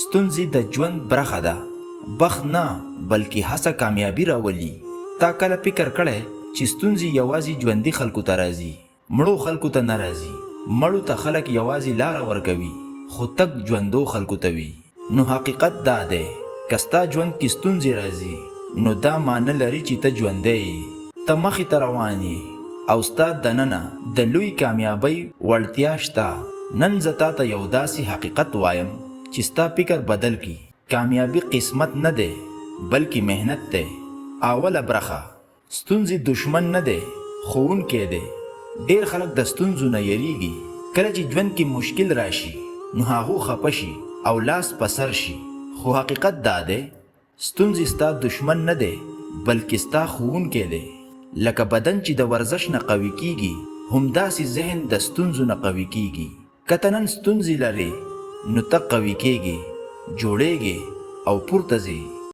ستونزې د ژوند برخه ده، بخت نه بلکې هڅه کامیابی راولي. تا کله فکر کړی چې ستونزې یوازې ژوندي خلکو ته راځي، مړو خلکو ته نه راځي؟ مړو ته خلک یوازې لاره ورکوي، خو تک ژوندو خلکو ته وي. نو حقیقت دا دی، که ستا ژوند کې ستونزې راځي نو دا معنی لري چې ته ژوندی یې، ته مخې ته روان یې او ستا دننه د لوی کامیابۍ وړتیا شته. نن زه تا ته یو داسې حقیقت وایم چې ستا فکر بدل کی. کامیابی قسمت نه دی بلکې مهنت دی. اوله برخه، ستونزې دشمن نه دی، ښوونکی دی. ډېر خلک د ستونزو نه یریږي. کله چې ژوند کې مشکل راشي نو هغو خفه شي او لاس په سر شي، خو حقیقت دا دی ستونزې ستا دشمن نه دی بلکې ستا ښوونکی دی. لکه بدن چې د ورزش نه قوي کیږي، همداسې ذهن د ستونزو نه قوي کیږي. که ته نن ستونزې لرې نو ته قوي کیږي، جوړیږي او پورته ځې.